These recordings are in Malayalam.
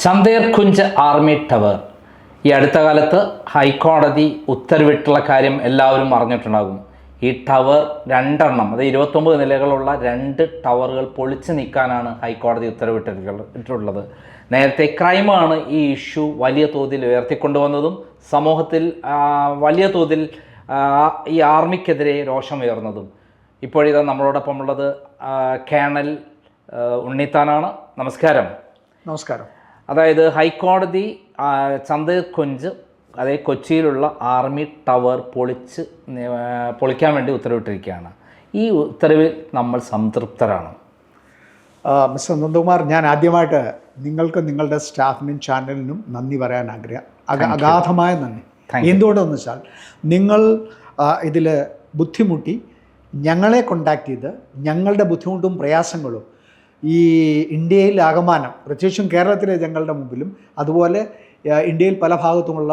ചന്ദേർ കുഞ്ച് ആർമി ടവർ ഈ അടുത്ത കാലത്ത് ഹൈക്കോടതി ഉത്തരവിട്ടുള്ള കാര്യം എല്ലാവരും അറിഞ്ഞിട്ടുണ്ടാകും. ഈ ടവർ രണ്ടെണ്ണം, അത് 29 നിലകളുള്ള 2 ടവറുകൾ പൊളിച്ചു നീക്കാനാണ് ഹൈക്കോടതി ഉത്തരവിട്ടിട്ടുള്ളത്. നേരത്തെ ക്രൈമാണ് ഈ ഇഷ്യൂ വലിയ തോതിൽ ഉയർത്തിക്കൊണ്ടുവന്നതും സമൂഹത്തിൽ വലിയ തോതിൽ ഈ ആർമിക്കെതിരെ രോഷമുയർന്നതും. ഇപ്പോഴിത് നമ്മളോടൊപ്പം ഉള്ളത് കേണൽ ഉണ്ണിത്താനാണ്. നമസ്കാരം. നമസ്കാരം. അതായത് ഹൈക്കോടതി ചന്ദേർ കുഞ്ച്, അതായത് കൊച്ചിയിലുള്ള ആർമി ടവർ പൊളിക്കാൻ വേണ്ടി ഉത്തരവിട്ടിരിക്കുകയാണ്. ഈ ഉത്തരവിൽ നമ്മൾ സംതൃപ്തരാണ്. മിസ്റ്റർ നന്ദകുമാർ, ഞാൻ ആദ്യമായിട്ട് നിങ്ങൾക്ക് നിങ്ങളുടെ സ്റ്റാഫിനും ചാനലിനും നന്ദി പറയാൻ അഗാധമായ നന്ദി. എന്തുകൊണ്ടെന്ന് വെച്ചാൽ നിങ്ങൾ ഇതിൽ ബുദ്ധിമുട്ടി ഞങ്ങളെ കോണ്ടാക്ട് ചെയ്ത് ഞങ്ങളുടെ ബുദ്ധിമുട്ടും പ്രയാസങ്ങളും ഈ ഇന്ത്യയിൽ ആകമാനം, പ്രത്യേകിച്ചും കേരളത്തിലെ ജനങ്ങളുടെ മുമ്പിലും അതുപോലെ ഇന്ത്യയിൽ പല ഭാഗത്തുമുള്ള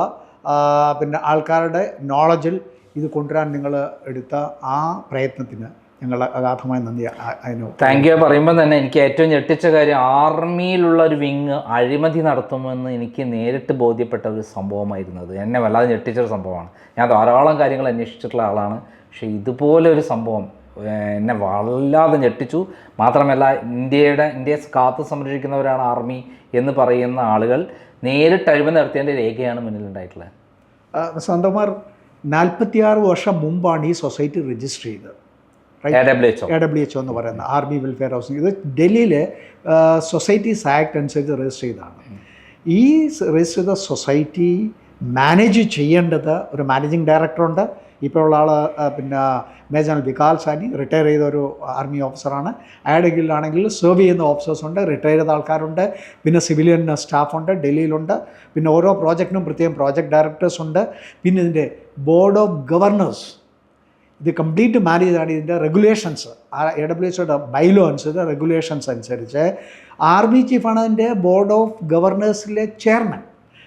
ആൾക്കാരുടെ നോളജിൽ ഇത് കൊണ്ടുവരാൻ നിങ്ങൾ എടുത്ത ആ പ്രയത്നത്തിന് ഞങ്ങൾ അഗാധമായ നന്ദി. Thank you. പറയുമ്പോൾ തന്നെ എനിക്ക് ഏറ്റവും ഞെട്ടിച്ച കാര്യം, ആർമിയിലുള്ള ഒരു വിങ് അഴിമതി നടത്തുമെന്ന് എനിക്ക് നേരിട്ട് ബോധ്യപ്പെട്ട ഒരു സംഭവമായിരുന്നത്. എന്നെ വല്ലാതെ ഞെട്ടിച്ചൊരു സംഭവമാണ്. ഞാൻ ധാരാളം കാര്യങ്ങൾ അന്വേഷിച്ചിട്ടുള്ള ആളാണ്, പക്ഷേ ഇതുപോലെ ഒരു സംഭവം എന്നെ വല്ലാതെ ഞെട്ടിച്ചു. മാത്രമല്ല, ഇന്ത്യയെ കാത്തു സംരക്ഷിക്കുന്നവരാണ് ആർമി എന്ന് പറയുന്ന ആളുകൾ നേരിട്ട് അഴിമതി നടത്തിയതിൻ്റെ രേഖയാണ് മുന്നിലുണ്ടായിട്ടുള്ളത്. സ്വന്തമാർ 46 വർഷം മുമ്പാണ് ഈ സൊസൈറ്റി രജിസ്റ്റർ ചെയ്തത്. AWHO എന്ന് പറയുന്ന ആർമി വെൽഫെയർ ഹൗസിംഗ്. ഇത് ഡൽഹിയിലെ സൊസൈറ്റീസ് ആക്ട് അനുസരിച്ച് രജിസ്റ്റർ ചെയ്തതാണ്. ഈ രജിസ്റ്റർ ചെയ്ത സൊസൈറ്റി മാനേജ് ചെയ്യേണ്ടത് ഒരു മാനേജിങ് ഡയറക്ടറുണ്ട്. ഇപ്പോൾ ഉള്ള ആൾ മേജർ വികാൽ സാനി, റിട്ടയർ ചെയ്ത ഒരു ആർമി ഓഫീസറാണ്. അയാളുടെ കീഴിലാണെങ്കിൽ സെർവ് ചെയ്യുന്ന ഓഫീസേഴ്സുണ്ട്, റിട്ടയർ ചെയ്ത ആൾക്കാരുണ്ട്, പിന്നെ സിവിലിയൻ സ്റ്റാഫുണ്ട്, ഡൽഹിയിലുണ്ട്. പിന്നെ ഓരോ പ്രോജക്റ്റിനും പ്രത്യേകം പ്രോജക്റ്റ് ഡയറക്ടേഴ്സ് ഉണ്ട്. പിന്നെ ഇതിൻ്റെ ബോർഡ് ഓഫ് ഗവർണേഴ്സ് ഇത് കംപ്ലീറ്റ് മാനേജ് ചെയ്താണ്. ഇതിൻ്റെ റെഗുലേഷൻസ്, AWHOയുടെ ബൈലോ അനുസരിച്ച്, റെഗുലേഷൻസ് അനുസരിച്ച് ആർമി ചീഫാണ് അതിൻ്റെ ബോർഡ് ഓഫ് ഗവർണേഴ്സിലെ ചെയർമാൻ.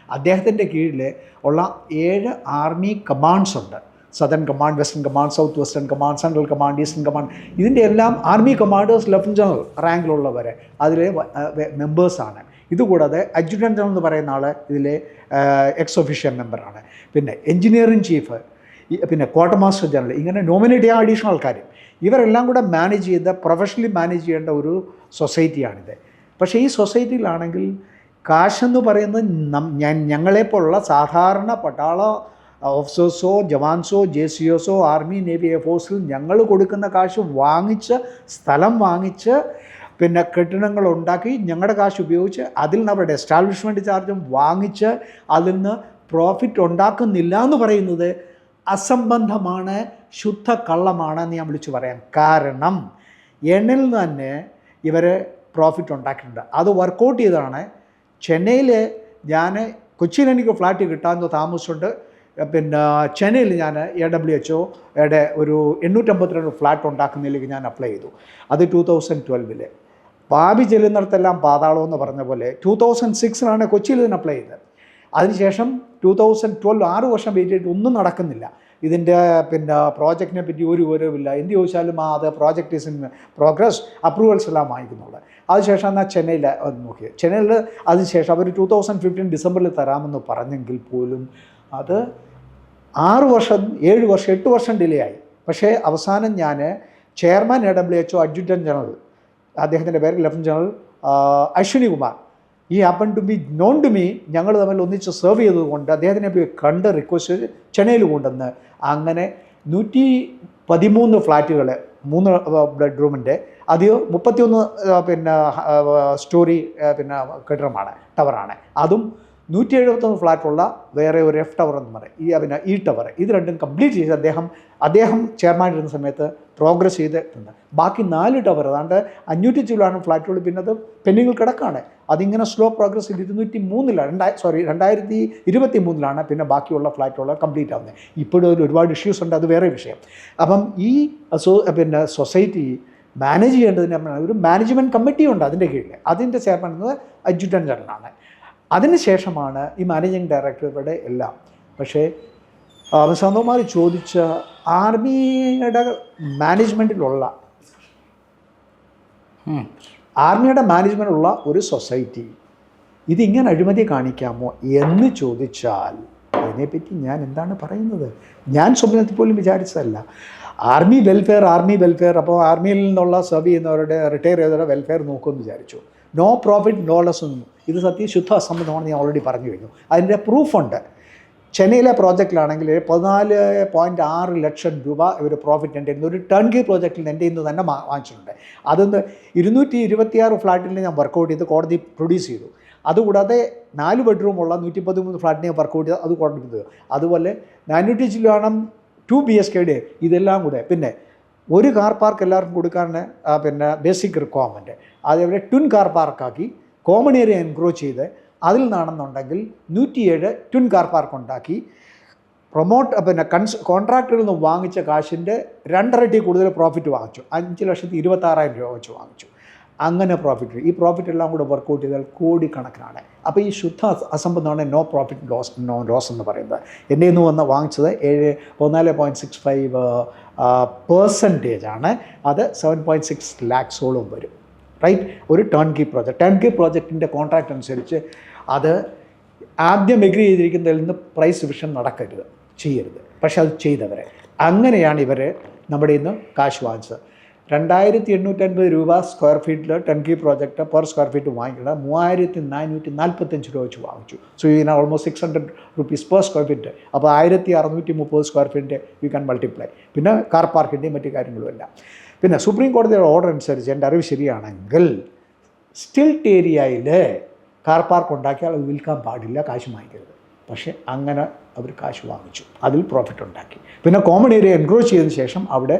അദ്ദേഹത്തിൻ്റെ കീഴിൽ ഉള്ള 7 ആർമി കമാൻഡ്സ് ഉണ്ട്. സദർൺ command, western command, south western command, central command, eastern command. ഇതിൻ്റെ എല്ലാം ആർമി കമാൻഡേഴ്സ് ലഫ്റ്റനന്റ് ജനറൽ റാങ്കിലുള്ളവരെ അതിലെ മെമ്പേഴ്സാണ്. ഇതുകൂടാതെ അഡ്ജുറ്റൻറ്റ് ജനറൽ എന്ന് പറയുന്ന ആൾ ഇതിലെ എക്സ് ഒഫീഷ്യൽ മെമ്പറാണ്. പിന്നെ എഞ്ചിനീയറിംഗ് ചീഫ്, പിന്നെ ക്വാർട്ടർ മാസ്റ്റർ ജനറൽ, ഇങ്ങനെ നോമിനേറ്റ് ചെയ്യാൻ അഡീഷണൽ ആൾക്കാരും. ഇവരെല്ലാം കൂടെ മാനേജ് ചെയ്ത് പ്രൊഫഷണലി മാനേജ് ചെയ്യേണ്ട ഒരു സൊസൈറ്റിയാണിത്. പക്ഷേ ഈ സൊസൈറ്റിയിലാണെങ്കിൽ കാശെന്ന് പറയുന്നത് ഞങ്ങളെപ്പോലുള്ള സാധാരണ പട്ടാള ഓഫീസേഴ്സോ ജവാൻസോ JCOസോ ആർമി നേവി എയർഫോഴ്സിൽ ഞങ്ങൾ കൊടുക്കുന്ന കാശ് വാങ്ങിച്ച്, സ്ഥലം വാങ്ങിച്ച്, പിന്നെ കെട്ടിടങ്ങൾ ഉണ്ടാക്കി ഞങ്ങളുടെ കാശ് ഉപയോഗിച്ച് അതിൽ നിന്ന് അവരുടെ എസ്റ്റാബ്ലിഷ്മെൻറ്റ് ചാർജും വാങ്ങിച്ച് അതിൽ നിന്ന് പ്രോഫിറ്റ് ഉണ്ടാക്കുന്നില്ല എന്ന് പറയുന്നത് അസംബന്ധമാണ്, ശുദ്ധ കള്ളമാണ് എന്ന് ഞാൻ വിളിച്ചു പറയാം. കാരണം എണ്ണിൽ നിന്ന് തന്നെ ഇവർ പ്രോഫിറ്റ് ഉണ്ടാക്കിയിട്ടുണ്ട്. അത് വർക്കൗട്ട് ചെയ്താണ്. ചെന്നൈയിൽ ഞാൻ, കൊച്ചിയിൽ എനിക്ക് ഫ്ലാറ്റ് കിട്ടാൻ താമസിച്ചുണ്ട്. പിന്നെ ചെന്നൈയിൽ ഞാൻ AWHOയുടെ ഒരു 852 ഫ്ലാറ്റ് ഉണ്ടാക്കുന്നതിലേക്ക് ഞാൻ അപ്ലൈ ചെയ്തു. അത് 2012. ഭാവി ചെല്ലുന്നിടത്തെല്ലാം പാതാളം എന്ന് പറഞ്ഞ പോലെ 2006 കൊച്ചിയിൽ ഇതിന് അപ്ലൈ ചെയ്തത്. അതിനുശേഷം 2012 6 വർഷം വെയിറ്റ് ചെയ്തിട്ട് ഒന്നും നടക്കുന്നില്ല. ഇതിൻ്റെ പ്രോജക്റ്റിനെ പറ്റി ഒരു വിവരവുമില്ല. എന്ത് ചോദിച്ചാലും അത് project is in progress, approvals എല്ലാം വാങ്ങിക്കുന്നുള്ളൂ. അതിനുശേഷം എന്നാൽ ചെന്നൈയിൽ നോക്കിയത്. ചെന്നൈയിൽ അതിനുശേഷം അവർ 2015 ഡിസംബറിൽ തരാമെന്ന് പറഞ്ഞെങ്കിൽ പോലും അത് 6 വർഷം 7 വർഷം 8 വർഷം ഡിലേ ആയി. പക്ഷേ അവസാനം ഞാൻ ചെയർമാൻ AWHO അഡ്ജുറ്റൻറ്റ് ജനറൽ, അദ്ദേഹത്തിൻ്റെ പേര് ലഫ്റ്റനന്റ് ജനറൽ അശ്വിനി കുമാർ, ഈ happen to be known to me, ഞങ്ങൾ തമ്മിൽ ഒന്നിച്ച് സെർവ് ചെയ്തതുകൊണ്ട് അദ്ദേഹത്തിനെ പോയി കണ്ട് റിക്വസ്റ്റ് ചെന്നൈയിൽ കൊണ്ടുവന്ന് അങ്ങനെ 113 ഫ്ലാറ്റുകൾ, 3 ബെഡ്റൂമിൻ്റെ, അത് 31 സ്റ്റോറി കെട്ടിടമാണ്, ടവറാണ്. അതും 171 ഫ്ലാറ്റുള്ള വേറെ ഒരു F ടവർ എന്ന് പറയും, ഈ ടവർ. ഇത് രണ്ടും കംപ്ലീറ്റ് ചെയ്ത് അദ്ദേഹം ചെയർമാൻ ഇരുന്ന സമയത്ത് പ്രോഗ്രസ് ചെയ്തിട്ടുണ്ട്. ബാക്കി 4 ടവർ, അതാണ്ട് 500 ചില്ലാണ് ഫ്ലാറ്റുകൾ, പിന്നെ അത് പെൻഡിങ്ങിൽ കിടക്കാണ്. അതിങ്ങനെ സ്ലോ പ്രോഗ്രസ് ചെയ്ത് 2023 പിന്നെ ബാക്കിയുള്ള ഫ്ലാറ്റുകൾ കംപ്ലീറ്റ് ആവുന്നത്. ഇപ്പോഴും ഒരുപാട് ഇഷ്യൂസ് ഉണ്ട്, അത് വേറെ വിഷയം. അപ്പം ഈ സൊസൈറ്റി മാനേജ് ചെയ്യേണ്ടതിന് ഒരു മാനേജ്മെൻറ്റ് കമ്മിറ്റി ഉണ്ട് അതിൻ്റെ കീഴിൽ. അതിൻ്റെ ചെയർമാൻ എന്നത് അഡ്ജുറ്റൻറ്റ് ജനറലാണ്. അതിനുശേഷമാണ് ഈ മാനേജിങ് ഡയറക്ടറുടെ എല്ലാം. പക്ഷേ സ്വന്തമാർ ചോദിച്ച ആർമിയുടെ മാനേജ്മെൻറ്റിലുള്ള ഒരു സൊസൈറ്റി ഇതിങ്ങനെ അഴിമതി കാണിക്കാമോ എന്ന് ചോദിച്ചാൽ അതിനെപ്പറ്റി ഞാൻ എന്താണ് പറയുന്നത്? ഞാൻ സ്വപ്നത്തിൽ പോലും വിചാരിച്ചതല്ല. ആർമി വെൽഫെയർ അപ്പോൾ ആർമിയിൽ നിന്നുള്ള സെർവ് ചെയ്യുന്നവരുടെ റിട്ടയർ ചെയ്തവരുടെ വെൽഫെയർ നോക്കുമെന്ന് വിചാരിച്ചു. നോ പ്രോഫിറ്റ് നോ ലോസ് ഒന്നും. ഇത് ശുദ്ധ അസംബന്ധമാണെന്ന് ഞാൻ ഓൾറെഡി പറഞ്ഞു കഴിഞ്ഞു. അതിൻ്റെ പ്രൂഫുണ്ട്. ചെന്നൈയിലെ പ്രോജക്റ്റിലാണെങ്കിൽ 14.6 ലക്ഷം രൂപ ഇവർ പ്രോഫിറ്റ് എൻ്റെ ഒരു ടേൺ കീ പ്രോജക്റ്റിൽ എൻ്റെ ഇന്ന് തന്നെ വാങ്ങിച്ചിട്ടുണ്ട്. അതൊന്ന് 226 ഫ്ലാറ്റിൽ ഞാൻ വർക്കൗട്ട് ചെയ്ത് കോടതി പ്രൊഡ്യൂസ് ചെയ്തു. അതുകൂടാതെ 4 ബെഡ്റൂമുള്ള 113 ഫ്ലാറ്റിനെ വർക്കൗട്ട് ചെയ്ത് അത് കോടതി ചെയ്തു. അതുപോലെ 400 ചില്ലുവാണം 2 BHK ഇതെല്ലാം കൂടെ. പിന്നെ ഒരു കാർ പാർക്ക് എല്ലാവർക്കും കൊടുക്കാൻ പിന്നെ ബേസിക് റിക്വയർമെൻറ്റ് അതേപോലെ ട്വിൻ കാർ പാർക്കാക്കി കോമൺ ഏരിയ എൻക്രോച്ച് ചെയ്ത് അതിൽ നിന്നാണെന്നുണ്ടെങ്കിൽ 107 ട്വിൻ കാർ പാർക്ക് ഉണ്ടാക്കി പിന്നെ കോൺട്രാക്ടറിൽ നിന്ന് വാങ്ങിച്ച കാശിൻ്റെ 2 ഇരട്ടി കൂടുതൽ പ്രോഫിറ്റ് വാങ്ങിച്ചു. 5,26,000 രൂപ വെച്ച് വാങ്ങിച്ചു. അങ്ങനെ പ്രോഫിറ്റ്. ഈ പ്രോഫിറ്റ് എല്ലാം കൂടെ വർക്കൗട്ട് ചെയ്താൽ കോടിക്കണക്കിനാണ്. അപ്പോൾ ഈ ശുദ്ധ അസംബന്ധമാണ് നോ പ്രോഫിറ്റ് നോ ലോസ് എന്ന് പറയുന്നത്. എൻ്റെ നിന്ന് വാങ്ങിച്ചത് 14.65% അത് 7.6 lakhs വരും. റൈറ്റ്? ഒരു ടേൺ കീ പ്രോജക്റ്റിൻ്റെ കോൺട്രാക്റ്റ് അനുസരിച്ച് അത് ആദ്യം എഗ്രി ചെയ്തിരിക്കുന്നതിൽ നിന്ന് പ്രൈസ് ഡിവിഷൻ ചെയ്യരുത്. പക്ഷെ അത് ചെയ്തവരെ അങ്ങനെയാണ് ഇവർ നമ്മുടെ ഇന്ന് കാശ് വാങ്ങിച്ചത്. 2,850 രൂപ സ്ക്വയർ ഫീറ്റിൽ turn key project per square feet വാങ്ങിക്കുന്നത് 3,445 രൂപ വെച്ച് വാങ്ങിച്ചു. സോ ഇതിന് almost 600 rupees per square feet. അപ്പോൾ 1,630 സ്ക്വയർ ഫീറ്റിൻ്റെ യു ക്യാൻ മൾട്ടിപ്ലൈ. പിന്നെ കാർ പാർക്കിൻ്റെയും മറ്റു കാര്യങ്ങളുമെല്ലാം. പിന്നെ സുപ്രീം കോടതിയുടെ ഓർഡർ അനുസരിച്ച് എൻ്റെ അറിവ് ശരിയാണെങ്കിൽ സ്റ്റിൽറ്റ് ഏരിയയിൽ കാർ പാർക്ക് ഉണ്ടാക്കിയാൽ അത് വിൽക്കാൻ പാടില്ല, കാശ് വാങ്ങിക്കരുത്. പക്ഷേ അങ്ങനെ അവർ കാശ് വാങ്ങിച്ചു, അതിൽ പ്രോഫിറ്റ് ഉണ്ടാക്കി. പിന്നെ കോമൺ ഏരിയ എൻക്രോച്ച് ചെയ്തതിന് ശേഷം അവിടെ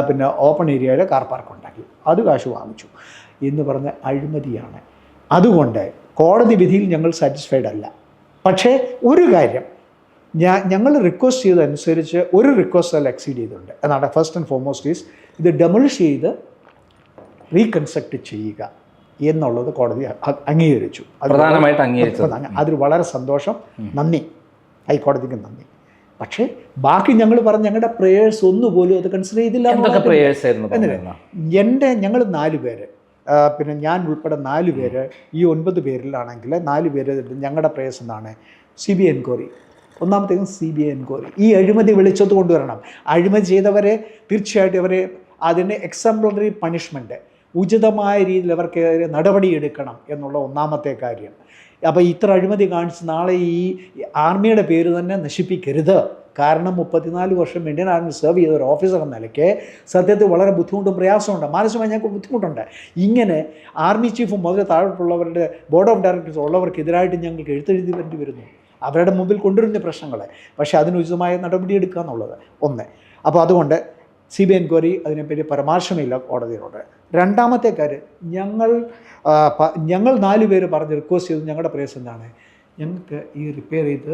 പിന്നെ ഓപ്പൺ ഏരിയയിൽ കാർ പാർക്ക് ഉണ്ടാക്കി, അത് കാശ് വാങ്ങിച്ചു എന്ന് പറഞ്ഞ അഴിമതിയാണ്. അതുകൊണ്ട് കോടതി വിധിയിൽ ഞങ്ങൾ സാറ്റിസ്ഫൈഡ് അല്ല. പക്ഷേ ഒരു കാര്യം ഞങ്ങൾ റിക്വസ്റ്റ് ചെയ്തതനുസരിച്ച് ഒരു റിക്വസ്റ്റ് അതിൽ എക്സീഡ് ചെയ്തിട്ടുണ്ട്. എന്നാണ് ഫസ്റ്റ് ആൻഡ് ഫോർമോസ്റ്റ് ഈസ് ഇത് ഡെമോളിഷ് ചെയ്ത് റീകൺസ്ട്രക്റ്റ് ചെയ്യുക എന്നുള്ളത് കോടതി അംഗീകരിച്ചു. പ്രധാനമായിട്ട് അംഗീകരിച്ചു. അതിൽ വളരെ സന്തോഷം, നന്ദി, ഹൈക്കോടതിക്ക് നന്ദി. പക്ഷേ ബാക്കി ഞങ്ങൾ പറഞ്ഞ ഞങ്ങളുടെ പ്രേയേഴ്സ് ഒന്നുപോലും അത് കൺസിഡർ ചെയ്തില്ല. ഞങ്ങൾ 4 പേര്, പിന്നെ ഞാൻ ഉൾപ്പെടെ 4 പേര്, ഈ 9 പേരിലാണെങ്കിൽ 4 പേര് ഞങ്ങളുടെ പ്രേയേഴ്സ് എന്താണ്? CBI enquiry. ഒന്നാമത്തേക്കും CBI എൻക്വയറി. ഈ അഴിമതി വെളിച്ചത്ത് കൊണ്ടുവരണം. അഴിമതി ചെയ്തവരെ തീർച്ചയായിട്ടും അവരെ അതിന് എക്സാംപ്ലറി പണിഷ്മെൻറ്റ്, ഉചിതമായ രീതിയിൽ അവർക്ക് നടപടിയെടുക്കണം എന്നുള്ള ഒന്നാമത്തെ കാര്യം. അപ്പോൾ ഇത്ര അഴിമതി കാണിച്ച് നാളെ ഈ ആർമിയുടെ പേര് തന്നെ നശിപ്പിക്കരുത്. കാരണം 34 വർഷം ഇന്ത്യൻ ആർമി സെർവ് ചെയ്ത ഒരു ഓഫീസർ എന്ന നിലയ്ക്ക് സത്യത്തിൽ വളരെ ബുദ്ധിമുട്ടും പ്രയാസമുണ്ട്, മാനസികമായി ഞങ്ങൾക്ക് ബുദ്ധിമുട്ടുണ്ട്. ഇങ്ങനെ ആർമി ചീഫും മുതൽ താഴോട്ടുള്ളവരുടെ ബോർഡ് ഓഫ് ഡയറക്ടേഴ്സ് ഉള്ളവർക്കെതിരായിട്ട് ഞങ്ങൾക്ക് എഴുത്തെഴുതി വേണ്ടി വരുന്നു, അവരുടെ മുമ്പിൽ കൊണ്ടുവരുന്ന പ്രശ്നങ്ങളെ. പക്ഷേ അതിനുചിതമായ നടപടിയെടുക്കുക എന്നുള്ളത് ഒന്ന്. അപ്പോൾ അതുകൊണ്ട് CBI എൻക്വയറി അതിനെപ്പറ്റി പരാമർശമില്ല കോടതിയോട്. രണ്ടാമത്തെ കാര്യം, ഞങ്ങൾ 4 പേര് പറഞ്ഞ് റിക്വസ്റ്റ് ചെയ്ത് ഞങ്ങളുടെ പ്രേസ് എന്താണ്? ഞങ്ങൾക്ക് ഈ റിപ്പയർ ചെയ്ത്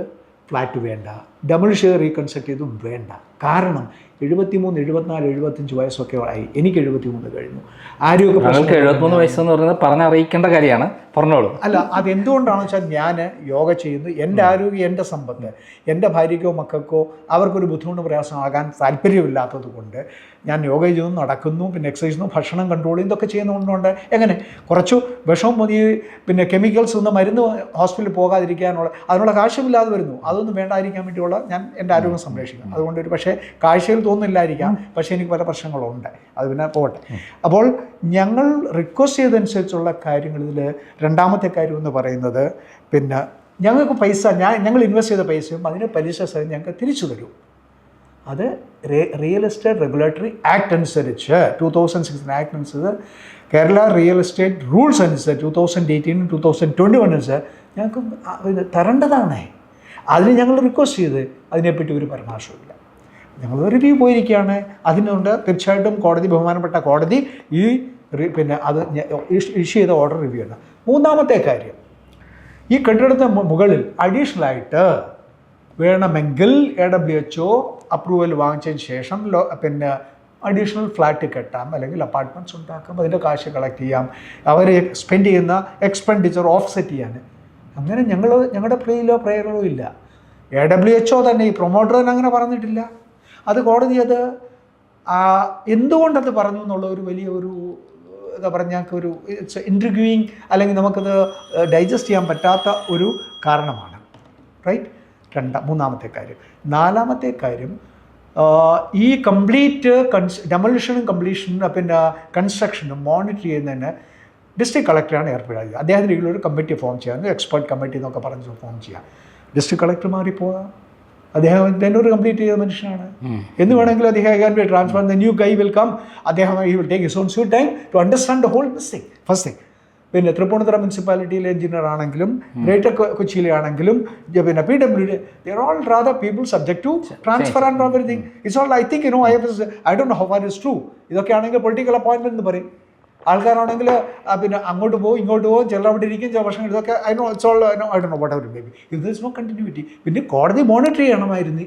ഫ്ലാറ്റ് വേണ്ട, ഡെമോളിഷ് ചെയ്ത് റീകൺസ്ട്രക്ട് ചെയ്തും വേണ്ട. കാരണം 73, 74, 75 വയസ്സൊക്കെ ആയി. എനിക്ക് 73 കഴിഞ്ഞു. ആരോഗ്യ 73 വയസ്സെന്ന് പറയുന്നത് പറഞ്ഞറിയിക്കേണ്ട കാര്യമാണ്, പറഞ്ഞോളൂ. അല്ല, അതെന്തുകൊണ്ടാണെന്ന് വെച്ചാൽ ഞാൻ യോഗ ചെയ്യുന്നു. എൻ്റെ ആരോഗ്യം, എൻ്റെ സമ്പത്ത്, എൻ്റെ ഭാര്യയ്ക്കോ മക്കൾക്കോ അവർക്കൊരു ബുദ്ധിമുട്ട് പ്രയാസമാകാൻ താല്പര്യമില്ലാത്തത് കൊണ്ട് ഞാൻ യോഗ ചെയ്യുന്നു, നടക്കുന്നു, പിന്നെ എക്സസൈസ് ചെയ്യുന്നു, ഭക്ഷണം കൺട്രോൾ ഇതൊക്കെ ചെയ്യുന്നതുകൊണ്ട് എങ്ങനെ കുറച്ച് വിഷവും പിന്നെ കെമിക്കൽസ് ഒന്നും മരുന്ന് ഹോസ്പിറ്റലിൽ പോകാതിരിക്കാനുള്ള അതിനുള്ള കാശുമില്ലാതെ വരുന്നു. അതൊന്നും വേണ്ടായിരിക്കാൻ വേണ്ടിയുള്ള ഞാൻ എൻ്റെ ആരോഗ്യം സംരക്ഷിക്കണം. അതുകൊണ്ട് ഒരു പക്ഷേ കാഴ്ചയിൽ തോന്നില്ലായിരിക്കാം, പക്ഷേ എനിക്ക് പല പ്രശ്നങ്ങളുണ്ട്, അത് പിന്നെ പോകട്ടെ. അപ്പോൾ ഞങ്ങൾ റിക്വസ്റ്റ് ചെയ്തതനുസരിച്ചുള്ള കാര്യങ്ങൾ ഇതിൽ രണ്ടാമത്തെ കാര്യം എന്ന് പറയുന്നത്, പിന്നെ ഞങ്ങൾക്ക് പൈസ ഞങ്ങൾ ഇൻവെസ്റ്റ് ചെയ്ത പൈസയും അതിന് പലിശ സഹിതം ഞങ്ങൾക്ക് തിരിച്ചു തരും. അത് റിയൽ എസ്റ്റേറ്റ് റെഗുലേറ്ററി ആക്ട് അനുസരിച്ച് 2006 ആക്ട് അനുസരിച്ച്, കേരള റിയൽ എസ്റ്റേറ്റ് റൂൾസ് അനുസരിച്ച് 2018, 2021 അനുസരിച്ച് ഞങ്ങൾക്ക് തരേണ്ടതാണ്. അതിന് ഞങ്ങൾ റിക്വസ്റ്റ് ചെയ്ത് അതിനെപ്പറ്റി ഒരു പരാമർശമില്ല. ഞങ്ങൾ റിവ്യൂ പോയിരിക്കുകയാണ്. അതിനുണ്ട് തീർച്ചയായിട്ടും കോടതി, ബഹുമാനപ്പെട്ട കോടതി ഈ പിന്നെ അത് ഇഷ്യൂ ചെയ്ത ഓർഡർ റിവ്യൂ ആണ്. മൂന്നാമത്തെ കാര്യം, ഈ കെട്ടിടത്തിന് മുകളിൽ അഡീഷണലായിട്ട് വേണമെങ്കിൽ AWHO അപ്രൂവൽ വാങ്ങിച്ചതിന് ശേഷം പിന്നെ അഡീഷണൽ ഫ്ലാറ്റ് കെട്ടാം, അല്ലെങ്കിൽ അപ്പാർട്ട്മെൻറ്റ്സ് ഉണ്ടാക്കാം, അതിൻ്റെ കാശ് കളക്ട് ചെയ്യാം, അവർ സ്പെൻഡ് ചെയ്യുന്ന എക്സ്പെൻഡിച്ചർ ഓഫ്സെറ്റ് ചെയ്യാൻ. അങ്ങനെ ഞങ്ങളുടെ പ്രേയറോ ഇല്ല. AWHO തന്നെ, ഈ പ്രൊമോട്ടർ തന്നെ അങ്ങനെ പറഞ്ഞിട്ടില്ല. അത് കോടതി അത് എന്തുകൊണ്ടത് പറഞ്ഞു എന്നുള്ള ഒരു വലിയ ഒരു എന്താ പറയുക ഞങ്ങൾക്ക് ഒരു ഇറ്റ്സ് ഇൻട്രിഗ്യൂയിങ് അല്ലെങ്കിൽ നമുക്കത് ഡൈജസ്റ്റ് ചെയ്യാൻ പറ്റാത്ത ഒരു കാരണമാണ്. റൈറ്റ്. മൂന്നാമത്തെ കാര്യം. നാലാമത്തെ കാര്യം, ഈ കംപ്ലീറ്റ് ഡെമോളിഷനും കംപ്ലീഷനും പിന്നെ കൺസ്ട്രക്ഷനും മോണിറ്റർ ചെയ്യുന്നതിന് ഡിസ്ട്രിക്ട് കളക്ടറാണ് ഏർപ്പെടുക. അദ്ദേഹത്തിൻ്റെ കീഴിൽ ഒരു കമ്മിറ്റി ഫോം ചെയ്യാം, എക്സ്പെർട്ട് കമ്മിറ്റി എന്നൊക്കെ പറഞ്ഞ് ഫോം ചെയ്യാം. ഡിസ്ട്രിക്ട് കളക്ടർ മാറിപ്പോകാം, അദ്ദേഹം ടെൻഡർ കംപ്ലീറ്റ് ചെയ്ത മനുഷ്യനാണ്. എന്ന് വേണമെങ്കിലും അദ്ദേഹം transfer the new guy will come, അദ്ദേഹം he will take his own sweet time to understand the whole thing. First thing. പിന്നെ തൃപ്പൂണിത്തുറ മുനിസിപ്പാലിറ്റിയിലെ എഞ്ചിനീയർ ആണെങ്കിലും ഗ്രേറ്റർ കൊച്ചിയിലെ ആണെങ്കിലും പിന്നെ PWD, they are all rather people subject to transfer and everything. It's all, I think, I don't know how far it's true. ഇതൊക്കെ ആണെങ്കിൽ പൊളിറ്റിക്കൽ അപ്പോയിൻമെന്റ് എന്ന് പറയും. ആൾക്കാരാണെങ്കിൽ പിന്നെ അങ്ങോട്ട് പോകും ഇങ്ങോട്ട് പോകും, ചിലർ അവിടെ ഇരിക്കും, ചില വർഷങ്ങൾ ഇതൊക്കെ I know it's all I ഡോ know whatever may be. If there is no continuity, പിന്നെ കോടതി മോണിറ്റർ ചെയ്യണമായിരുന്നു.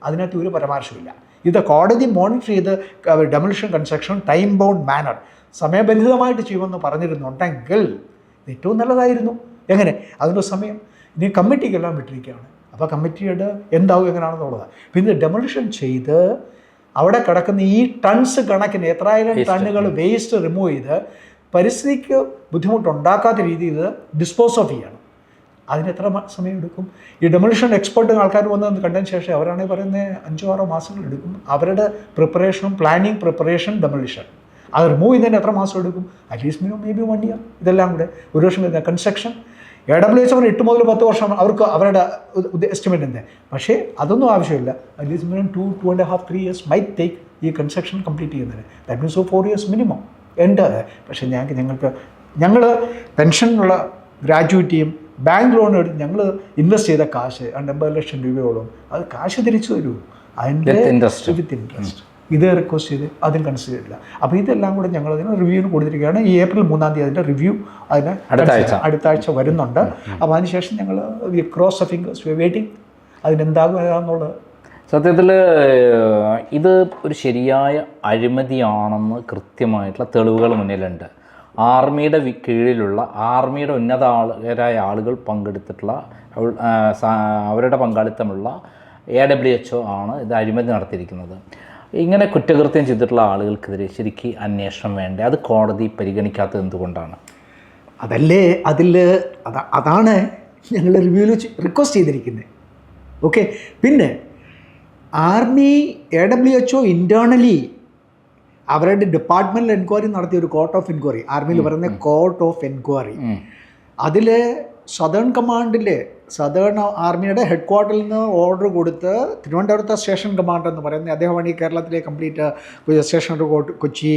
അതിനകത്ത് ഒരു പരാമർശമില്ല. കോടതി മോണിറ്റർ ചെയ്ത് demolition construction time bound manner സമയബന്ധിതമായിട്ട് ചെയ്യുമെന്ന് പറഞ്ഞിരുന്നുണ്ടെങ്കിൽ ഏറ്റവും നല്ലതായിരുന്നു. എങ്ങനെ അതിൻ്റെ സമയം ഇനി കമ്മിറ്റിക്കെല്ലാം വിട്ടിരിക്കുകയാണ്. അപ്പോൾ കമ്മിറ്റിയുടെ എന്താവും എങ്ങനെയാണെന്നുള്ളത്. പിന്നെ ഡെമോളിഷൻ ചെയ്ത് അവിടെ കിടക്കുന്ന ഈ ടൺസ് കണക്കിന് എത്രായിരം ടണ്ണുകൾ വേസ്റ്റ് റിമൂവ് ചെയ്ത് പരിസ്ഥിതിക്ക് ബുദ്ധിമുട്ടുണ്ടാക്കാത്ത രീതിയിൽ ഡിസ്പോസ് ഓഫ് ചെയ്യണം. അതിന് എത്ര സമയം എടുക്കും? ഈ ഡെമോളിഷൻ എക്സ്പെർട്ട് ആൾക്കാർ വന്ന് കണ്ടതിന് ശേഷം അവരാണെങ്കിൽ പറയുന്നത് 5-6 മാസങ്ങൾ എടുക്കും. അവരുടെ പ്രിപ്പറേഷനും പ്ലാനിങ്, പ്രിപ്പറേഷൻ, ഡെമോളിഷൻ അത് റിമൂവ് ചെയ്യുന്നതിന് എത്ര മാസം എടുക്കും? At least minimum may be 1 year. ഇതെല്ലാം കൂടെ ഒരു വർഷം വരുന്ന കൺസ്ട്രക്ഷൻ AWH 8 മുതൽ 10 വർഷം അവർക്ക് അവരുടെ എസ്റ്റിമേറ്റ് ഉണ്ട്. പക്ഷേ അതൊന്നും ആവശ്യമില്ല. At least minimum 2.5, 3 years might take ഈ കൺസ്ട്രക്ഷൻ കംപ്ലീറ്റ് ചെയ്യുന്നതിന്. ദാറ്റ് മീൻസ് 4 years മിനിമം ഉണ്ട്. പക്ഷേ ഞങ്ങൾ പെൻഷനുള്ള ഗ്രാജുവിറ്റിയും ബാങ്ക് ലോൺ എടുത്ത് ഞങ്ങൾ ഇൻവെസ്റ്റ് ചെയ്ത കാശ് 50 ലക്ഷം രൂപയോളം അത് കാശ് തിരിച്ചു തരൂ. അതിൻ്റെ വിത്ത് ഇൻട്രസ്റ്റ് ഇത് റിക്വസ്റ്റ് ചെയ്ത് അതും കൺസിഡർ ചെയ്തില്ല. അപ്പോൾ ഇതെല്ലാം കൂടെ ഞങ്ങൾ അതിന് റിവ്യൂവിന് കൊടുത്തിരിക്കുകയാണ്. ഈ April 3 അതിൻ്റെ റിവ്യൂ അടുത്ത ആഴ്ച വരുന്നുണ്ട്. അപ്പോൾ അതിനുശേഷം ഞങ്ങൾ ക്രോസ് ദ ഫിംഗേഴ്സ് വെയിറ്റിംഗ് അതിനെന്താകും എന്നുള്ളത്. സത്യത്തിൽ ഇത് ഒരു ശരിയായ അഴിമതിയാണെന്ന് കൃത്യമായിട്ടുള്ള തെളിവുകൾ മുന്നിലുണ്ട്. ആർമിയുടെ കീഴിലുള്ള ആർമിയുടെ ഉന്നതരായ ആളുകൾ പങ്കെടുത്തിട്ടുള്ള അവരുടെ പങ്കാളിത്തമുള്ള AWHO ആണ് ഇത് അഴിമതി നടത്തിയിരിക്കുന്നത്. ഇങ്ങനെ കുറ്റകൃത്യം ചെയ്തിട്ടുള്ള ആളുകൾക്കെതിരെ ശരിക്കും അന്വേഷണം വേണ്ടേ? അത് കോടതി പരിഗണിക്കാത്തത് എന്തുകൊണ്ടാണ്? അതാണ് ഞങ്ങൾ റിവ്യൂവിൽ റിക്വസ്റ്റ് ചെയ്തിരിക്കുന്നത്. ഓക്കെ. പിന്നെ ആർമി AWHO ഇൻറ്റേർണലി അവരുടെ ഡിപ്പാർട്ട്മെൻറ്റൽ എൻക്വയറി നടത്തിയ ഒരു കോർട്ട് ഓഫ് എൻക്വയറി, ആർമിയിൽ പറയുന്ന കോർട്ട് ഓഫ് എൻക്വയറി, അതിൽ സദേൺ കമാൻഡിലെ സദേൺ ആർമിയുടെ ഹെഡ് ക്വാർട്ടറിൽ നിന്ന് ഓർഡർ കൊടുത്ത് തിരുവനന്തപുരത്തെ സ്റ്റേഷൻ കമാൻഡർ എന്ന് പറയുന്നത് അദ്ദേഹമാണ് ഈ കേരളത്തിലെ കംപ്ലീറ്റ് സ്റ്റേഷൻ കൊച്ചി,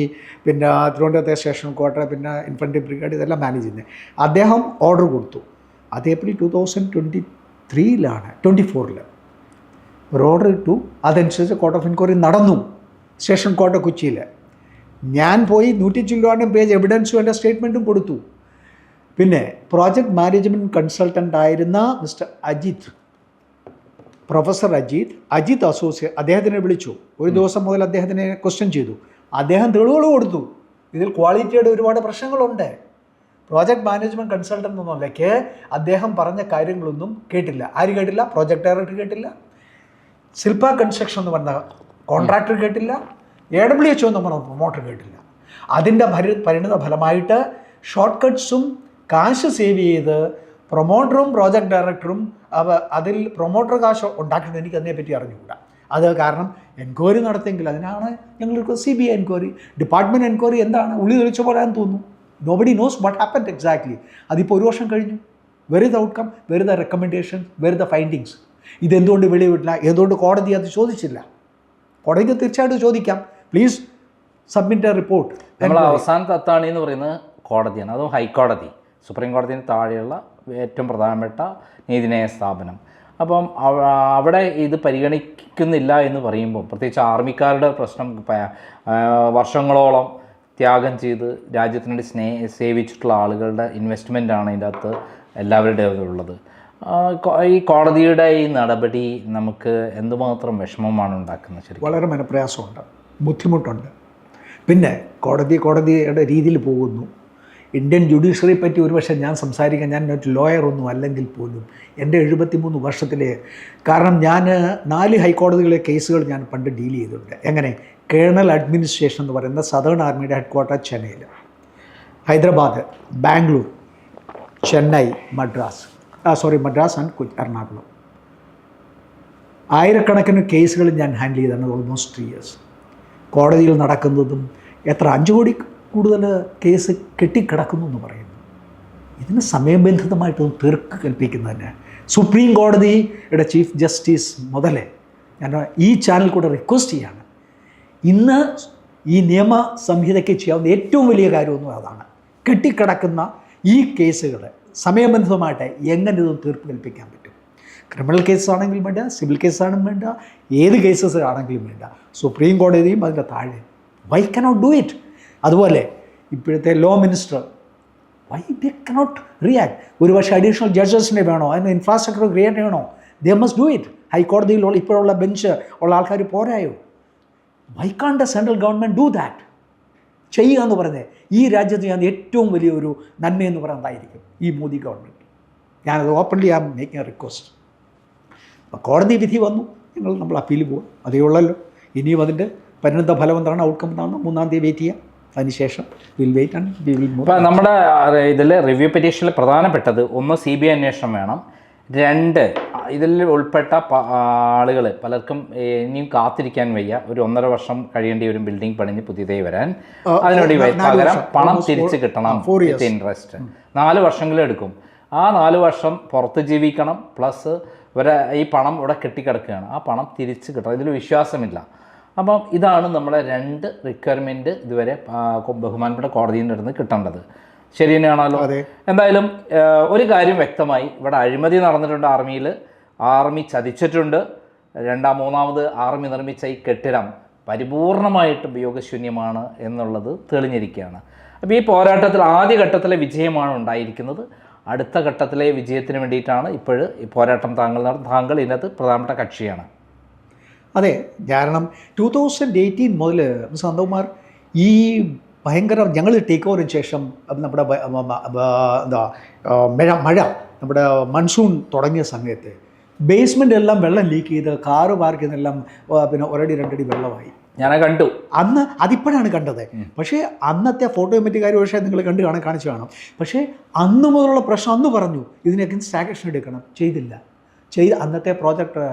പിന്നെ തിരുവനന്തപുരത്തെ സ്റ്റേഷൻ ക്വാർട്ടർ, പിന്നെ ഇൻഫൻട്രി ബ്രിഗേഡ് ഇതെല്ലാം മാനേജ് ചെയ്യുന്നത്. അദ്ദേഹം ഓർഡർ കൊടുത്തു. അത് April 2024 ഒരു ഓർഡർ ഇട്ടു. അതനുസരിച്ച് കോർട്ട് ഓഫ് എൻക്വയറി നടന്നു സ്റ്റേഷൻ കോർട്ട് കൊച്ചിയിൽ. ഞാൻ പോയി 100 പേജ് എവിഡൻസും എൻ്റെ സ്റ്റേറ്റ്മെൻറ്റും കൊടുത്തു. പിന്നെ പ്രോജക്റ്റ് മാനേജ്മെൻറ്റ് കൺസൾട്ടൻ്റ് ആയിരുന്ന mister Ajith, professor Ajith associate, അദ്ദേഹത്തിനെ വിളിച്ചു. ഒരു ദിവസം മുതൽ അദ്ദേഹത്തിനെ ക്വസ്റ്റ്യൻ ചെയ്തു. അദ്ദേഹം തെളിവുകൾ കൊടുത്തു. ഇതിൽ ക്വാളിറ്റിയുടെ ഒരുപാട് പ്രശ്നങ്ങളുണ്ട്. പ്രോജക്റ്റ് മാനേജ്മെൻറ്റ് കൺസൾട്ടൻ്റ് എന്നൊക്കെ അദ്ദേഹം പറഞ്ഞ കാര്യങ്ങളൊന്നും കേട്ടില്ല. ആര് കേട്ടില്ല? പ്രോജക്റ്റ് ഡയറക്ടർ കേട്ടില്ല, ശില്പ കൺസ്ട്രക്ഷൻ എന്ന് പറഞ്ഞ കോൺട്രാക്ടർ കേട്ടില്ല, AWHO എന്ന് പറഞ്ഞ പ്രൊമോട്ടർ കേട്ടില്ല. അതിൻ്റെ പരിണിത ഫലമായിട്ട് ഷോർട്ട് കട്ട്സും കാശ് സേവ് ചെയ്ത് പ്രൊമോട്ടറും പ്രോജക്റ്റ് ഡയറക്ടറും അതിൽ പ്രൊമോട്ടർ കാശ് ഉണ്ടാക്കുന്നത് എനിക്ക് അതിനെപ്പറ്റി അറിഞ്ഞുകൂടാ. അത് കാരണം എൻക്വയറി നടത്തിയെങ്കിൽ അതിനാണ് ഞങ്ങൾക്ക് CBI എൻക്വയറി, ഡിപ്പാർട്ട്മെൻറ്റ് എൻക്വയറി എന്താണ് ഉള്ളി തെളിച്ച പോലെയാണെന്ന് തോന്നുന്നു. Nobody knows what happened exactly. അതിപ്പോൾ 1 വർഷം കഴിഞ്ഞു. Where's the outcome, where's the recommendation, where's the findings. ഇതെന്തുകൊണ്ട് വെളിവിട്ടില്ല? എന്തുകൊണ്ട് കോടതി അത് ചോദിച്ചില്ല? കോടതിക്ക് തീർച്ചയായിട്ടും ചോദിക്കാം. Please submit a report. നമ്മൾ അവസാനത്തെ അത്താണി എന്ന് പറയുന്നത് കോടതിയാണ്, അതും ഹൈക്കോടതി, സുപ്രീം കോടതിന് താഴെയുള്ള ഏറ്റവും പ്രധാനപ്പെട്ട നീതിന്യായ സ്ഥാപനം. അപ്പം അവിടെ ഇത് പരിഗണിക്കുന്നില്ല എന്ന് പറയുമ്പോൾ, പ്രത്യേകിച്ച് ആർമിക്കാരുടെ പ്രശ്നം വർഷങ്ങളോളം ത്യാഗം ചെയ്ത് രാജ്യത്തിന് വേണ്ടി സേവിച്ചിട്ടുള്ള ആളുകളുടെ ഇൻവെസ്റ്റ്മെൻറ്റാണ് ഇതിൻ്റെ അകത്ത് എല്ലാവരുടെയും ഉള്ളത്. ഈ കോടതിയുടെ ഈ നടപടി നമുക്ക് എന്തുമാത്രം വിഷമമാണ് ഉണ്ടാക്കുന്നത്? ശരി, വളരെ മനപ്രയാസമുണ്ട്, ബുദ്ധിമുട്ടുണ്ട്. പിന്നെ കോടതിയുടെ രീതിയിൽ പോകുന്നു. ഇന്ത്യൻ ജുഡീഷ്യറിയെ പറ്റി ഒരുപക്ഷെ ഞാൻ സംസാരിക്കാൻ, ഞാൻ ഒരു ലോയറൊന്നും അല്ലെങ്കിൽ പോലും എൻ്റെ 73 വർഷത്തിലെ, കാരണം ഞാൻ 4 ഹൈക്കോടതികളിലെ കേസുകൾ ഞാൻ പണ്ട് ഡീൽ ചെയ്തിട്ടുണ്ട്. എങ്ങനെ? കേണൽ അഡ്മിനിസ്ട്രേഷൻ എന്ന് പറയുന്ന സദേൺ ആർമിയുടെ ഹെഡ് ക്വാർട്ടർ ചെന്നൈയിൽ. ഹൈദരാബാദ്, ബാംഗ്ലൂർ, ചെന്നൈ, മദ്രാസ് ആൻഡ് എറണാകുളം. ആയിരക്കണക്കിന് കേസുകൾ ഞാൻ ഹാൻഡിൽ ചെയ്താണ് ഓൾമോസ്റ്റ് 3 years. കോടതിയിൽ നടക്കുന്നതും എത്ര 5 കോടി കൂടുതൽ കേസ് കെട്ടിക്കിടക്കുന്നു എന്ന് പറയുന്നു. ഇതിന് സമയബന്ധിതമായിട്ടൊന്ന് തീർക്ക് കൽപ്പിക്കുന്നതിന് സുപ്രീം കോടതിയുടെ ചീഫ് ജസ്റ്റിസ് മുതലേ ഞാൻ ഈ ചാനൽ കൂടെ റിക്വസ്റ്റ് ചെയ്യാണ്. ഇന്ന് ഈ നിയമ സംഹിതയ്ക്ക് ചെയ്യാവുന്ന ഏറ്റവും വലിയ കാര്യമൊന്നും അതാണ്. കെട്ടിക്കിടക്കുന്ന ഈ കേസുകൾ സമയബന്ധിതമായിട്ട് എങ്ങനെ ഇത് തീർപ്പ് കൽപ്പിക്കാൻ പറ്റും. ക്രിമിനൽ കേസ് ആണെങ്കിലും വേണ്ട, സിവിൽ കേസാണെങ്കിലും വേണ്ട, ഏത് കേസസ് ആണെങ്കിലും വേണ്ട, സുപ്രീം കോടതിയും അതിൻ്റെ താഴെ. Why cannot do it? അതുപോലെ ഇപ്പോഴത്തെ law minister why they cannot react? ഒരു പക്ഷേ അഡീഷണൽ ജഡ്ജസിനെ വേണോ, അതിന് ഇൻഫ്രാസ്ട്രക്ചർ ക്രിയേറ്റ് ചെയ്യണോ? They must do it. ഹൈക്കോടതിയിലുള്ള ഇപ്പോഴുള്ള ബെഞ്ച് ഉള്ള ആൾക്കാർ പോരായോ? Why can't the central government do that? ചെയ്യുക എന്ന് പറഞ്ഞത് ഈ രാജ്യത്ത് ഞാൻ ഏറ്റവും വലിയൊരു നന്മയെന്ന് പറയുന്നതായിരിക്കും ഈ മോദി ഗവൺമെൻറ്. ഞാനത് openly I am making a request. അപ്പോൾ കോടതി വിധി വന്നു, നമ്മൾ അപ്പീൽ പോകും, അതേ ഉള്ളല്ലോ. ഇനിയും അതിൻ്റെ പരിണിത ഫലം എന്താണ്, ഔട്ട്കം എന്താണ്, 3-ാം തീയതി വെയിറ്റ് ചെയ്യാം. അതിനുശേഷം will wait and we will move. ഇപ്പോൾ നമ്മുടെ ഇതിൽ റിവ്യൂ പെറ്റീഷനിൽ പ്രധാനപ്പെട്ടത് 1 CBI അന്വേഷണം വേണം, 2 ഇതിൽ ഉൾപ്പെട്ട ആളുകൾ പലർക്കും ഇനിയും കാത്തിരിക്കാൻ വയ്യ, ഒരു 1.5 വർഷം കഴിയേണ്ടി വരും ബിൽഡിംഗ് പണിഞ്ഞ് പുതിയതായി വരാൻ. അതിനോട് പകരം പണം തിരിച്ച് കിട്ടണം വിത്ത് ഇൻട്രസ്റ്റ്. 4 വർഷങ്ങളും എടുക്കും. ആ 4 വർഷം പുറത്ത് ജീവിക്കണം, പ്ലസ് ഈ പണം ഇവിടെ കെട്ടിക്കിടക്കുകയാണ്, ആ പണം തിരിച്ച് കിട്ടണം. ഇതിൽ വിശ്വാസമില്ല. അപ്പം ഇതാണ് നമ്മളെ 2 റിക്വയർമെൻറ്റ് ഇതുവരെ ബഹുമാനപ്പെട്ട കോടതിയിൽ നിന്ന് കിട്ടേണ്ടത്. ശരി തന്നെയാണല്ലോ. എന്തായാലും ഒരു കാര്യം വ്യക്തമായി, ഇവിടെ അഴിമതി നടന്നിട്ടുണ്ട് ആർമിയിൽ, ആർമി ചതിച്ചിട്ടുണ്ട്. 3ാമത് ആർമി നിർമ്മിച്ച ഈ കെട്ടിടം പരിപൂർണമായിട്ടും ഉപയോഗശൂന്യമാണ് എന്നുള്ളത് തെളിഞ്ഞിരിക്കുകയാണ്. അപ്പോൾ ഈ പോരാട്ടത്തിൽ ആദ്യഘട്ടത്തിലെ വിജയമാണ് ഉണ്ടായിരിക്കുന്നത്. അടുത്ത ഘട്ടത്തിലെ വിജയത്തിന് വേണ്ടിയിട്ടാണ് ഇപ്പോഴും ഈ പോരാട്ടം താങ്കൾ ഇതിനകത്ത് പ്രധാനപ്പെട്ട കക്ഷിയാണ്. അതെ, കാരണം 2018 മുതൽ നന്ദകുമാർ ഈ ഭയങ്കര ഞങ്ങൾ ടേക്ക് ഓവറിന് ശേഷം നമ്മുടെ മഴ നമ്മുടെ മൺസൂൺ തുടങ്ങിയ സമയത്ത് ബേസ്മെൻ്റ് എല്ലാം വെള്ളം ലീക്ക് ചെയ്ത് കാറ് പാർക്ക് ചെയ്യുന്നതെല്ലാം പിന്നെ 1 അടി 2 അടി വെള്ളമായി. ഞാൻ കണ്ടു അന്ന്. അതിപ്പോഴാണ് കണ്ടത്. പക്ഷേ അന്നത്തെ ഫോട്ടോമെട്രി കാര്യം പക്ഷേ നിങ്ങൾ കാണിച്ചു കാണും. പക്ഷേ അന്ന് മുതലുള്ള പ്രശ്നം അന്ന് പറഞ്ഞു ഇതിനൊക്കെ ആക്ഷൻ എടുക്കണം, ചെയ്തില്ല. അന്നത്തെ പ്രോജക്റ്റ്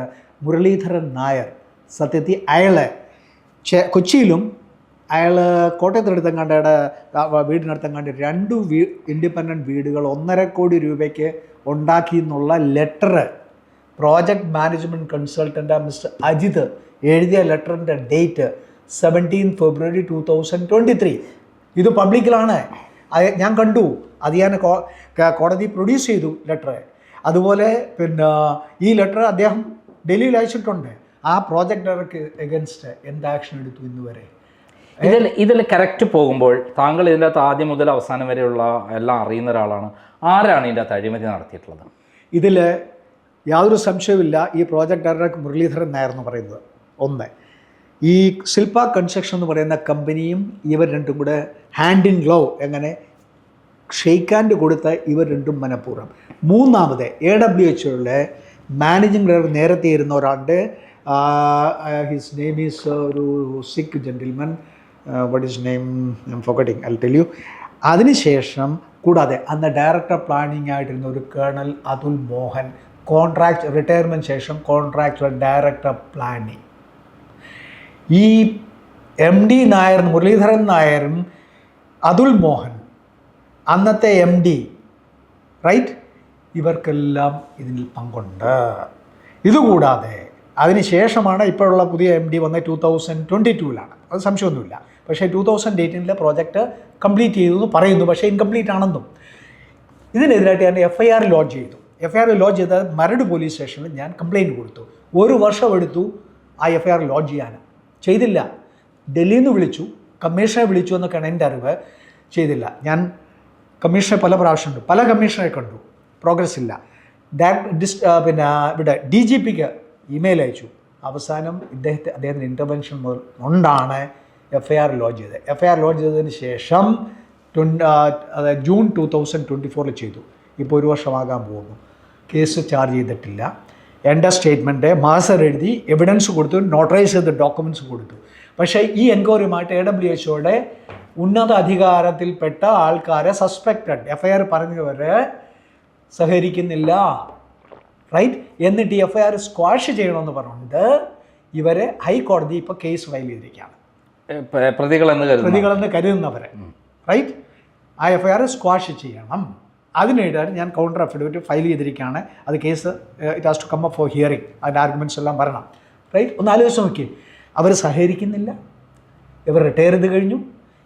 മുരളീധരൻ നായർ സത്യത്തിൽ അയാൾ കൊച്ചിയിലും അയാൾ കോട്ടയത്തിനടുത്തെങ്ങാണ്ട് വീടിനടുത്തെങ്ങാണ്ട് 2 ഇൻഡിപെൻഡൻറ്റ് വീടുകൾ 1.5 കോടി രൂപയ്ക്ക് ഉണ്ടാക്കി എന്നുള്ള letter project management consultant mister Ajith എഴുതിയ ലെറ്ററിൻ്റെ ഡേറ്റ് 17 February 2023. ഇത് പബ്ലിക്കിലാണ്, ഞാൻ കണ്ടു. അത് ഞാൻ കോടതി പ്രൊഡ്യൂസ് ചെയ്തു ലെറ്റർ. അതുപോലെ പിന്നെ ഈ ലെറ്റർ അദ്ദേഹം ഡൽഹിയിൽ അയച്ചിട്ടുണ്ട്. ആ പ്രോജക്റ്റ് ഡയറക്ടർക്ക് എഗൻസ്റ്റ് എന്ത് ആക്ഷൻ എടുത്തു ഇന്ന് വരെ? ഇതിൽ കറക്റ്റ് പോകുമ്പോൾ താങ്കൾ ഇതിൻ്റെ അകത്ത് ആദ്യം മുതൽ അവസാനം വരെയുള്ള എല്ലാം അറിയുന്ന ഒരാളാണ്. ആരാണ് ഇതിൻ്റെ അകത്ത് അഴിമതി നടത്തിയിട്ടുള്ളത്? ഇതിൽ യാതൊരു സംശയവുമില്ല, ഈ പ്രോജക്റ്റ് ഡയറക്ടർ മുരളീധരൻ നായർ എന്ന് പറയുന്നത്. 1, ഈ ശില്പ കൺസ്ട്രക്ഷൻ എന്ന് പറയുന്ന കമ്പനിയും ഇവർ 2 കൂടെ ഹാൻഡ് ഇൻ ഗ്ലൗ എങ്ങനെ ഷെയ്ക്ക് ഹാൻഡ് കൊടുത്ത ഇവർ 2 മനഃപൂർവ്വം. 3ാമത് AWHOയുടെ മാനേജിംഗ് ഡയറക്ടർ നേരത്തെ ഇരുന്ന ഒരാളുടെ ഹിസ് നെയിം ഈസ് ഒരു Sikh gentleman, what is name I am forgetting, I tell you. അതിനുശേഷം കൂടാതെ അന്ന് ഡയറക്ടർ പ്ലാനിംഗ് ആയിട്ടിരുന്ന ഒരു colonel Atul Mohan, contract retirement ശേഷം കോൺട്രാക്ടർ ഡയറക്ടർ പ്ലാനിംഗ്. ഈ MD നായർ മുരളീധരൻ നായരും അതുൽ മോഹൻ അന്നത്തെ MD റൈറ്റ്, ഇവർക്കെല്ലാം ഇതിൽ പങ്കുണ്ട്. ഇതുകൂടാതെ അതിനുശേഷമാണ് ഇപ്പോഴുള്ള പുതിയ MD വന്നത് 2022-ലാണ്, അത് സംശയമൊന്നുമില്ല. പക്ഷേ 2018-ലെ പ്രോജക്റ്റ് കംപ്ലീറ്റ് ചെയ്തു എന്ന് പറയുന്നു, പക്ഷേ ഇൻകംപ്ലീറ്റ് ആണെന്നും. ഇതിനെതിരായിട്ട് ഞാൻ FIR ലോഡ്ജ് ചെയ്തു. FIR ലോഡ്ജ് ചെയ്ത മരട് പോലീസ് സ്റ്റേഷനിൽ ഞാൻ കംപ്ലയിൻറ്റ് കൊടുത്തു. 1 വർഷം എടുത്തു ആ FIR ലോഡ്ജ് ചെയ്യാൻ. ചെയ്തില്ല. ഡൽഹിയിൽ നിന്ന് വിളിച്ചു, കമ്മീഷണറെ വിളിച്ചു എന്നൊക്കെയാണ് എൻ്റെ അറിവ്. ചെയ്തില്ല. ഞാൻ കമ്മീഷണറെ പല പ്രാവശ്യമുണ്ട്, പല കമ്മീഷണറെ കണ്ടു, പ്രോഗ്രസ് ഇല്ല. പിന്നെ ഇവിടെ DGPക്ക് ഇമെയിൽ അയച്ചു. അവസാനം അദ്ദേഹത്തിൻ്റെ ഇൻ്റർവെൻഷൻ മുതൽ കൊണ്ടാണ് FIR ലോഡ്ജ് ചെയ്തത്. FIR ലോഡ്ജ് ചെയ്തതിന് ശേഷം ജൂൺ 2024 ചെയ്തു. ഇപ്പോൾ 1 വർഷമാകാൻ പോകുന്നു. കേസ് ചാർജ് ചെയ്തിട്ടില്ല. എൻ്റെ സ്റ്റേറ്റ്മെൻറ്റ് മാസ്റ്റർ എഴുതി എവിഡൻസ് കൊടുത്തു, നോട്ടറൈസ് ചെയ്ത ഡോക്യുമെൻറ്റ്സ് കൊടുത്തു. പക്ഷേ ഈ എൻക്വയറിയുമായിട്ട് AWHOയുടെ ഉന്നത അധികാരത്തിൽപ്പെട്ട ആൾക്കാരെ സസ്പെക്റ്റഡ് FIR പറഞ്ഞവരെ സഹകരിക്കുന്നില്ല, റൈറ്റ്? എന്നിട്ട് ഈ FIR സ്ക്വാഷ് ചെയ്യണമെന്ന് പറഞ്ഞുകൊണ്ട് ഇവരെ ഹൈക്കോടതി ഇപ്പോൾ കേസ് ഫയൽ ചെയ്തിരിക്കുകയാണ്, പ്രതികളെന്ന് കരുതുന്നവരെ, റൈറ്റ്? ആ FIR സ്ക്വാഷ് ചെയ്യണം. അതിനിടെ ഞാൻ കൗണ്ടർ അഫിഡവിറ്റ് ഫയൽ ചെയ്തിരിക്കുകയാണ്. അത് case it has to come up for hearing. അതിൻ്റെ ആർഗ്യുമെൻറ്റ്സ് എല്ലാം വരണം, റൈറ്റ്? ഒന്ന് ആലോചിച്ച് നോക്കി, അവർ സഹകരിക്കുന്നില്ല, ഇവർ റിട്ടയർ ചെയ്ത് കഴിഞ്ഞു.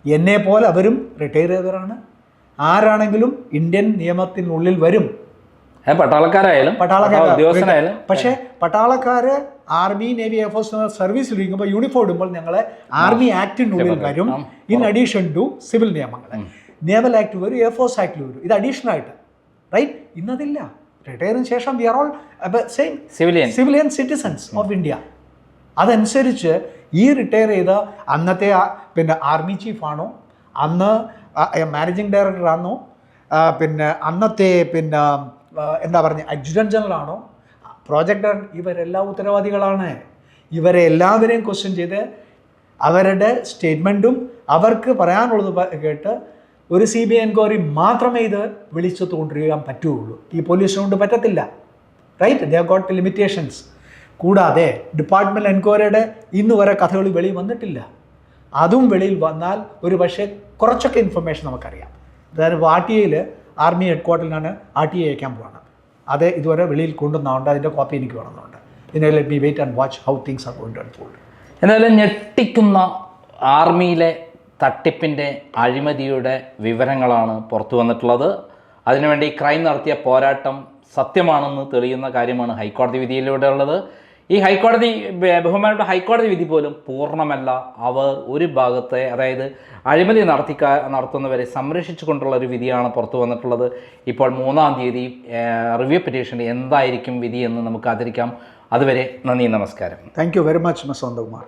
എന്നെപ്പോലെ അവരും റിട്ടയർ ചെയ്തവരാണ്. ആരാണെങ്കിലും ഇന്ത്യൻ നിയമത്തിനുള്ളിൽ വരും, പട്ടാളക്കാരായാലും. പക്ഷേ പട്ടാളക്കാർ ആർമി, നേവി, എയർഫോഴ്സ് സർവീസിൽ ഇരിക്കുമ്പോൾ യൂണിഫോം ഇടുമ്പോൾ ഞങ്ങൾ ആർമി ആക്ടിനുള്ളിൽ വരും. ഇൻ അഡീഷൻ ടു സിവിൽ നിയമങ്ങൾ, നേവൽ ആക്ട് വരും, എയർഫോഴ്സ് ആക്ട് വരും. ഇത് അഡീഷണൽ ആയിട്ട്, റൈറ്റ്? ഇന്നതില്ല. റിട്ടയറിന് ശേഷം we are all same civilian citizens of India. അതനുസരിച്ച് ഈ റിട്ടയർ ചെയ്ത അന്നത്തെ പിന്നെ ആർമി ചീഫാണോ, അന്ന് മാനേജിങ് ഡയറക്ടറാണോ, പിന്നെ അന്നത്തെ പിന്നെ എന്താ പറയുക അഡ്ജുറ്റന്റ് ജനറൽ ആണോ, പ്രോജക്റ്റ്, ഇവരെല്ലാം ഉത്തരവാദികളാണ്. ഇവരെ എല്ലാവരെയും ക്വസ്റ്റ്യൻ ചെയ്ത് അവരുടെ സ്റ്റേറ്റ്മെൻറ്റും അവർക്ക് പറയാനുള്ളത് കേട്ട് ഒരു CBI എൻക്വയറി മാത്രമേ ഇത് വിളിച്ചു കൊണ്ടുവരാൻ പറ്റുകയുള്ളൂ. ഈ പോലീസിനെ കൊണ്ട് പറ്റത്തില്ല, right? They have got limitations. കൂടാതെ ഡിപ്പാർട്ട്മെൻറ്റ് എൻക്വയറിയുടെ ഇന്ന് വരെ കഥകൾ വെളിയിൽ വന്നിട്ടില്ല. അതും വെളിയിൽ വന്നാൽ ഒരു പക്ഷേ കുറച്ചൊക്കെ ഇൻഫർമേഷൻ നമുക്കറിയാം. അതായത് RTIയിൽ ആർമി ഹെഡ്ക്വാർട്ടറിലാണ് RTI അയക്കാൻ പോവാണ്. അത് ഇതുവരെ വെളിയിൽ കൊണ്ടുവന്നുണ്ട്. അതിൻ്റെ കോപ്പി എനിക്ക് വേണമെന്നുണ്ട്. ഇതിനെ let me wait and watch how things are going to unfold. എന്നാലും ഞെട്ടിക്കുന്ന ആർമിയിലെ തട്ടിപ്പിൻ്റെ അഴിമതിയുടെ വിവരങ്ങളാണ് പുറത്തു വന്നിട്ടുള്ളത്. അതിനുവേണ്ടി ക്രൈം നടത്തിയ പോരാട്ടം സത്യമാണെന്ന് തെളിയുന്ന കാര്യമാണ് ഹൈക്കോടതി വിധിയിലൂടെ ഉള്ളത്. ഈ ബഹുമാനപ്പെട്ട ഹൈക്കോടതി വിധി പോലും പൂർണ്ണമല്ല. അവർ ഒരു ഭാഗത്തെ, അതായത് അഴിമതി നടത്തുന്നവരെ സംരക്ഷിച്ചുകൊണ്ടുള്ള ഒരു വിധിയാണ് പുറത്തു വന്നിട്ടുള്ളത്. ഇപ്പോൾ 3-ാം തീയതി റിവ്യൂ പെറ്റീഷൻ്റെ എന്തായിരിക്കും വിധി എന്ന് നമുക്ക് കാത്തിരിക്കാം. അതുവരെ നന്ദി, നമസ്കാരം. Thank you very much mister Nandakumar.